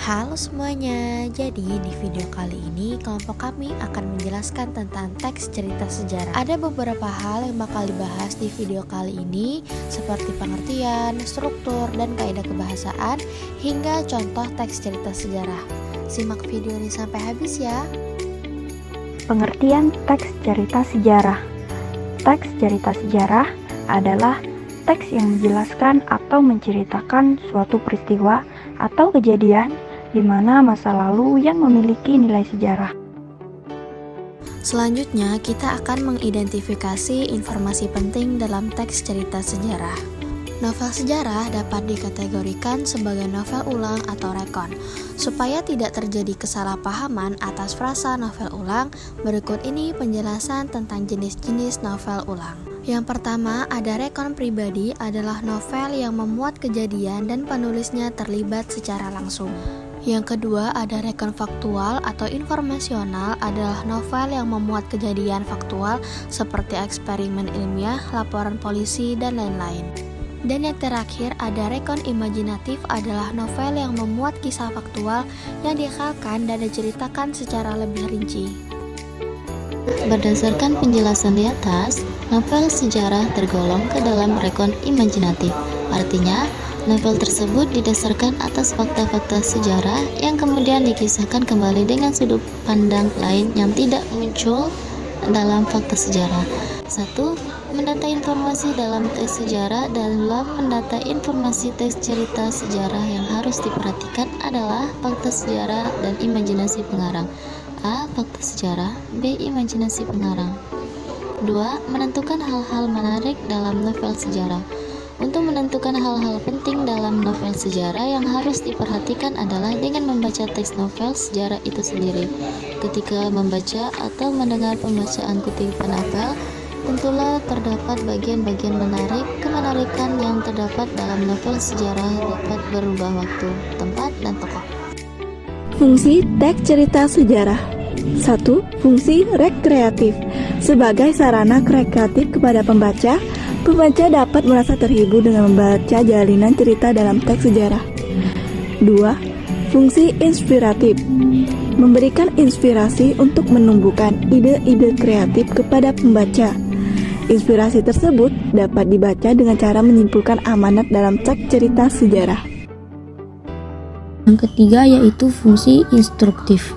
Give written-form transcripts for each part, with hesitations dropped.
Halo semuanya, jadi di video kali ini kelompok kami akan menjelaskan tentang teks cerita sejarah. Ada beberapa hal yang bakal dibahas di video kali ini, seperti pengertian, struktur, dan kaidah kebahasaan, hingga contoh teks cerita sejarah. Simak video ini sampai habis ya. Pengertian teks cerita sejarah. Teks cerita sejarah adalah teks yang menjelaskan atau menceritakan suatu peristiwa atau kejadian di mana masa lalu yang memiliki nilai sejarah. Selanjutnya, kita akan mengidentifikasi informasi penting dalam teks cerita sejarah. Novel sejarah dapat dikategorikan sebagai novel ulang atau rekon. Supaya tidak terjadi kesalahpahaman atas frasa novel ulang, berikut ini penjelasan tentang jenis-jenis novel ulang. Yang pertama, ada rekon pribadi adalah novel yang memuat kejadian dan penulisnya terlibat secara langsung. Yang kedua, ada rekon faktual atau informasional adalah novel yang memuat kejadian faktual seperti eksperimen ilmiah, laporan polisi, dan lain-lain. Dan yang terakhir, ada rekon imajinatif adalah novel yang memuat kisah faktual yang diakalkan dan diceritakan secara lebih rinci. Berdasarkan penjelasan di atas, novel sejarah tergolong ke dalam rekon imajinatif. Artinya, novel tersebut didasarkan atas fakta-fakta sejarah yang kemudian dikisahkan kembali dengan sudut pandang lain yang tidak muncul dalam fakta sejarah. 1. Mendata informasi dalam teks sejarah. Dalam mendata informasi teks cerita sejarah yang harus diperhatikan adalah fakta sejarah dan imajinasi pengarang. A. Fakta sejarah. B. Imajinasi pengarang. 2. Menentukan hal-hal menarik dalam novel sejarah. Untuk menentukan hal-hal penting dalam novel sejarah yang harus diperhatikan adalah dengan membaca teks novel sejarah itu sendiri. Ketika membaca atau mendengar pembacaan kutipan novel, tentulah terdapat bagian-bagian menarik. Kemenarikan yang terdapat dalam novel sejarah dapat berubah waktu, tempat, dan tokoh. Fungsi teks cerita sejarah. 1. Fungsi rekreatif. Sebagai sarana rekreatif kepada pembaca, pembaca dapat merasa terhibur dengan membaca jalinan cerita dalam teks sejarah. 2. Fungsi inspiratif. Memberikan inspirasi untuk menumbuhkan ide-ide kreatif kepada pembaca. Inspirasi tersebut dapat dibaca dengan cara menyimpulkan amanat dalam teks cerita sejarah. Yang ketiga yaitu fungsi instruktif.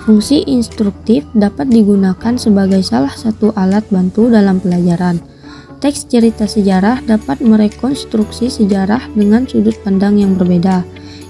Fungsi instruktif dapat digunakan sebagai salah satu alat bantu dalam pelajaran. Teks cerita sejarah dapat merekonstruksi sejarah dengan sudut pandang yang berbeda.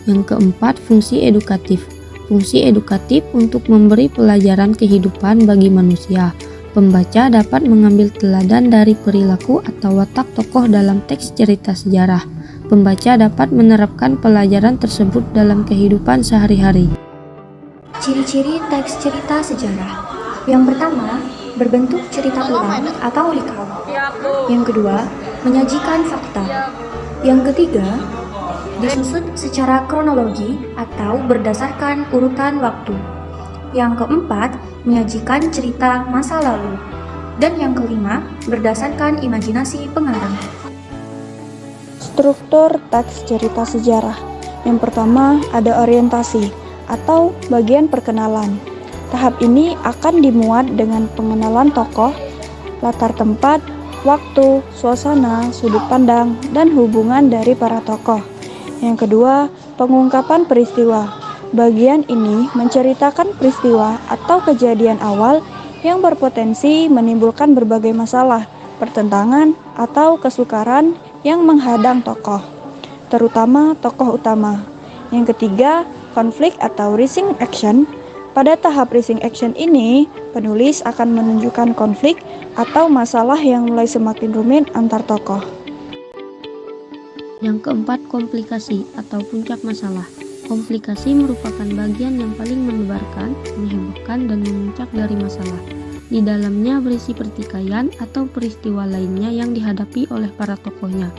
Yang keempat, fungsi edukatif. Fungsi edukatif untuk memberi pelajaran kehidupan bagi manusia. Pembaca dapat mengambil teladan dari perilaku atau watak tokoh dalam teks cerita sejarah. Pembaca dapat menerapkan pelajaran tersebut dalam kehidupan sehari-hari. Ciri-ciri teks cerita sejarah. Yang pertama, berbentuk cerita ulang atau recount. Yang kedua, menyajikan fakta. Yang ketiga, disusun secara kronologi atau berdasarkan urutan waktu. Yang keempat, menyajikan cerita masa lalu. Dan yang kelima, berdasarkan imajinasi pengarang. Struktur teks cerita sejarah. Yang pertama, ada orientasi atau bagian perkenalan. Tahap ini akan dimuat dengan pengenalan tokoh, latar tempat, waktu, suasana, sudut pandang, dan hubungan dari para tokoh. Yang kedua, pengungkapan peristiwa. Bagian ini menceritakan peristiwa atau kejadian awal yang berpotensi menimbulkan berbagai masalah, pertentangan, atau kesukaran yang menghadang tokoh, terutama tokoh utama. Yang ketiga, konflik atau rising action. Pada tahap rising action ini, penulis akan menunjukkan konflik atau masalah yang mulai semakin rumit antar tokoh. Yang keempat, komplikasi atau puncak masalah. Komplikasi merupakan bagian yang paling mendebarkan, menghebohkan, dan memuncak dari masalah. Di dalamnya berisi pertikaian atau peristiwa lainnya yang dihadapi oleh para tokohnya.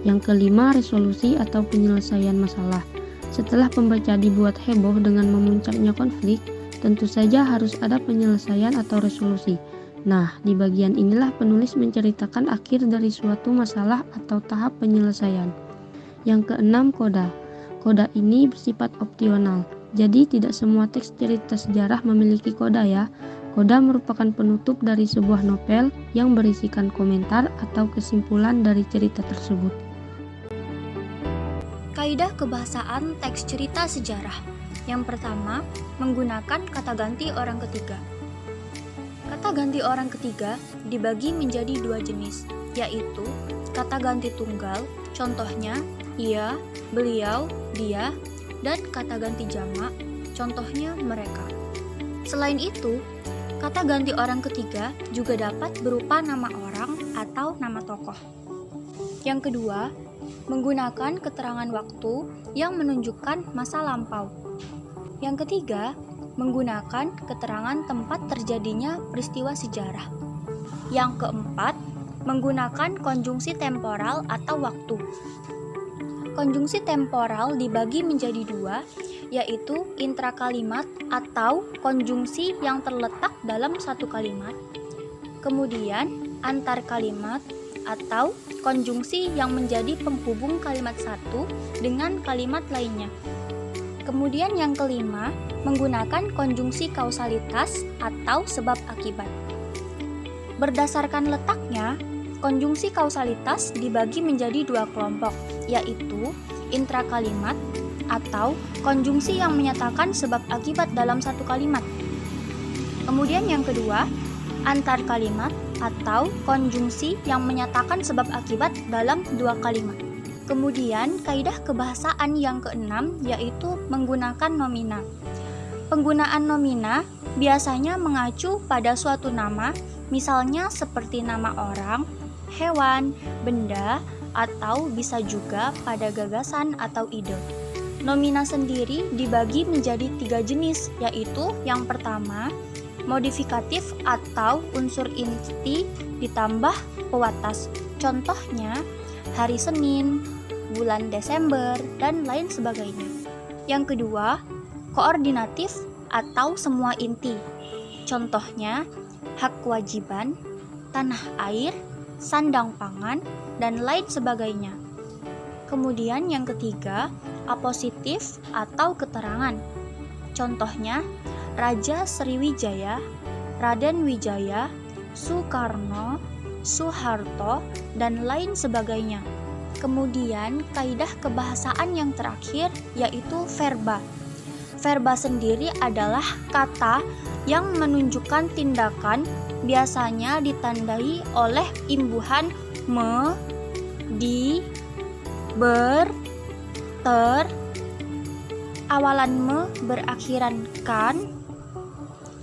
Yang kelima, resolusi atau penyelesaian masalah. Setelah pembaca dibuat heboh dengan memuncaknya konflik, tentu saja harus ada penyelesaian atau resolusi. Nah, di bagian inilah penulis menceritakan akhir dari suatu masalah atau tahap penyelesaian. Yang keenam, koda. Koda ini bersifat opsional, jadi tidak semua teks cerita sejarah memiliki koda ya. Koda merupakan penutup dari sebuah novel yang berisikan komentar atau kesimpulan dari cerita tersebut. Kaidah kebahasaan teks cerita sejarah. Yang pertama, menggunakan kata ganti orang ketiga. Kata ganti orang ketiga dibagi menjadi dua jenis, yaitu kata ganti tunggal, contohnya ia, beliau, dia, dan kata ganti jamak, contohnya mereka. Selain itu, kata ganti orang ketiga juga dapat berupa nama orang atau nama tokoh. Yang kedua, menggunakan keterangan waktu yang menunjukkan masa lampau. Yang ketiga, menggunakan keterangan tempat terjadinya peristiwa sejarah. Yang keempat, menggunakan konjungsi temporal atau waktu. Konjungsi temporal dibagi menjadi dua, yaitu intrakalimat atau konjungsi yang terletak dalam satu kalimat. Kemudian, antar kalimat atau konjungsi yang menjadi penghubung kalimat satu dengan kalimat lainnya. Kemudian yang kelima, menggunakan konjungsi kausalitas atau sebab akibat. Berdasarkan letaknya, konjungsi kausalitas dibagi menjadi dua kelompok, yaitu intrakalimat atau konjungsi yang menyatakan sebab akibat dalam satu kalimat. Kemudian yang kedua, antar kalimat atau konjungsi yang menyatakan sebab akibat dalam dua kalimat. Kemudian kaidah kebahasaan yang keenam yaitu menggunakan nomina. Penggunaan nomina biasanya mengacu pada suatu nama, misalnya seperti nama orang, hewan, benda, atau bisa juga pada gagasan atau ide. Nomina sendiri dibagi menjadi tiga jenis, yaitu yang pertama, modifikatif atau unsur inti ditambah pewatas. Contohnya, hari Senin, bulan Desember, dan lain sebagainya. Yang kedua, koordinatif atau semua inti. Contohnya, hak kewajiban, tanah air, sandang pangan, dan lain sebagainya. Kemudian yang ketiga, apositif atau keterangan. Contohnya, Raja Sriwijaya, Raden Wijaya, Soekarno, Soeharto, dan lain sebagainya. Kemudian kaidah kebahasaan yang terakhir yaitu verba. Verba sendiri adalah kata yang menunjukkan tindakan, biasanya ditandai oleh imbuhan me, di, ber, ter, awalan me berakhiran kan,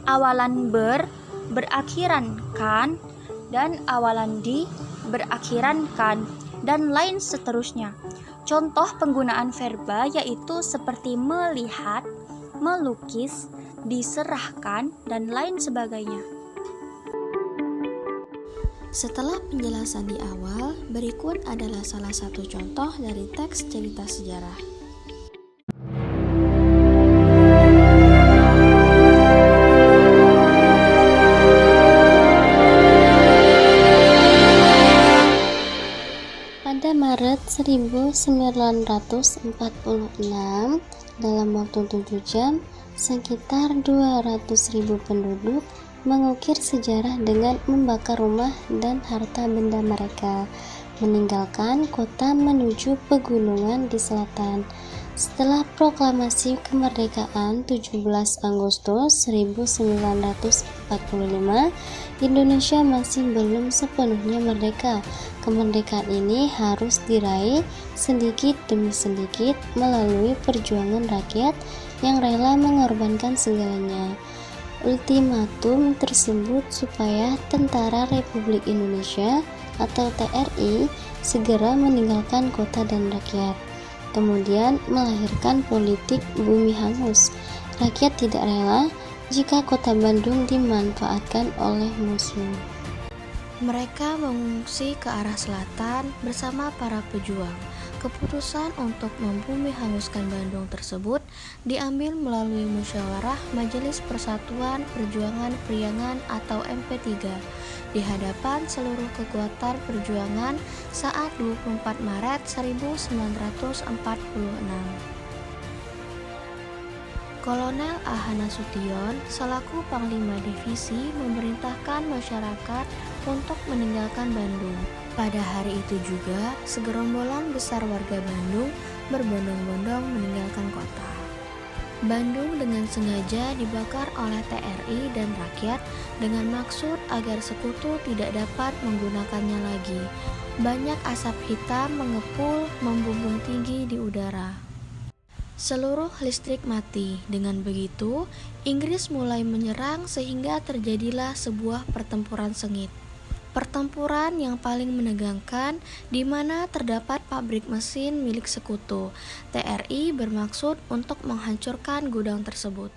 awalan ber berakhiran kan, dan awalan di berakhiran kan, dan lain seterusnya. Contoh penggunaan verba yaitu seperti melihat, melukis, diserahkan, dan lain sebagainya. Setelah penjelasan di awal, berikut adalah salah satu contoh dari teks cerita sejarah. Pada Maret 1946, dalam waktu 7 jam, sekitar 200.000 penduduk mengukir sejarah dengan membakar rumah dan harta benda mereka, meninggalkan kota menuju pegunungan di selatan. Setelah proklamasi kemerdekaan 17 Agustus 1945, Indonesia masih belum sepenuhnya merdeka. Kemerdekaan ini harus diraih sedikit demi sedikit melalui perjuangan rakyat yang rela mengorbankan segalanya. Ultimatum tersebut supaya Tentara Republik Indonesia atau TRI segera meninggalkan kota dan rakyat. Kemudian melahirkan politik bumi hangus. Rakyat tidak rela jika kota Bandung dimanfaatkan oleh musuh. Mereka mengungsi ke arah selatan bersama para pejuang. Keputusan untuk membumi hanguskan Bandung tersebut diambil melalui musyawarah Majelis Persatuan Perjuangan Priangan atau MP3 di hadapan seluruh kekuatan perjuangan saat 24 Maret 1946. Kolonel A. Nasution selaku Panglima Divisi memerintahkan masyarakat untuk meninggalkan Bandung. Pada hari itu juga, segerombolan besar warga Bandung berbondong-bondong meninggalkan kota. Bandung dengan sengaja dibakar oleh TRI dan rakyat dengan maksud agar sekutu tidak dapat menggunakannya lagi. Banyak asap hitam mengepul membumbung tinggi di udara. Seluruh listrik mati. Dengan begitu, Inggris mulai menyerang sehingga terjadilah sebuah pertempuran sengit. Pertempuran yang paling menegangkan di mana terdapat pabrik mesin milik sekutu. TRI bermaksud untuk menghancurkan gudang tersebut.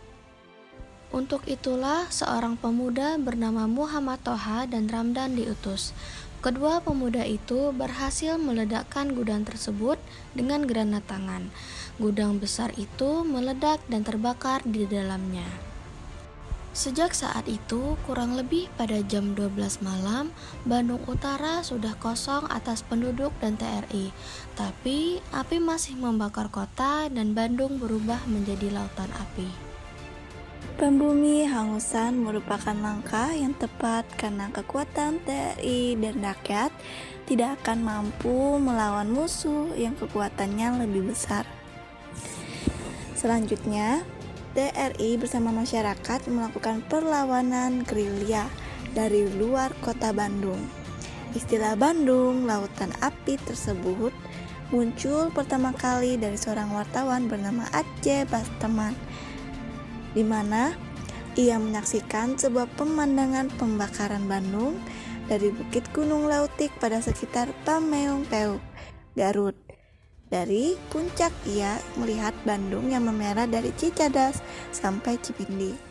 Untuk itulah seorang pemuda bernama Muhammad Toha dan Ramdan diutus. Kedua pemuda itu berhasil meledakkan gudang tersebut dengan granat tangan. Gudang besar itu meledak dan terbakar di dalamnya. Sejak saat itu, kurang lebih pada jam 12 malam, Bandung Utara sudah kosong atas penduduk dan TRI. Tapi, api masih membakar kota dan Bandung berubah menjadi lautan api. Pembumi hangusan merupakan langkah yang tepat karena kekuatan TRI dan rakyat tidak akan mampu melawan musuh yang kekuatannya lebih besar. Selanjutnya, TRI bersama masyarakat melakukan perlawanan gerilya dari luar kota Bandung. Istilah Bandung Lautan Api tersebut muncul pertama kali dari seorang wartawan bernama Aceh Basteman, di mana ia menyaksikan sebuah pemandangan pembakaran Bandung dari Bukit Gunung Lautik pada sekitar Pameong Peuk, Garut. Dari puncak ia melihat Bandung yang memerah dari Cicadas sampai Cipindi.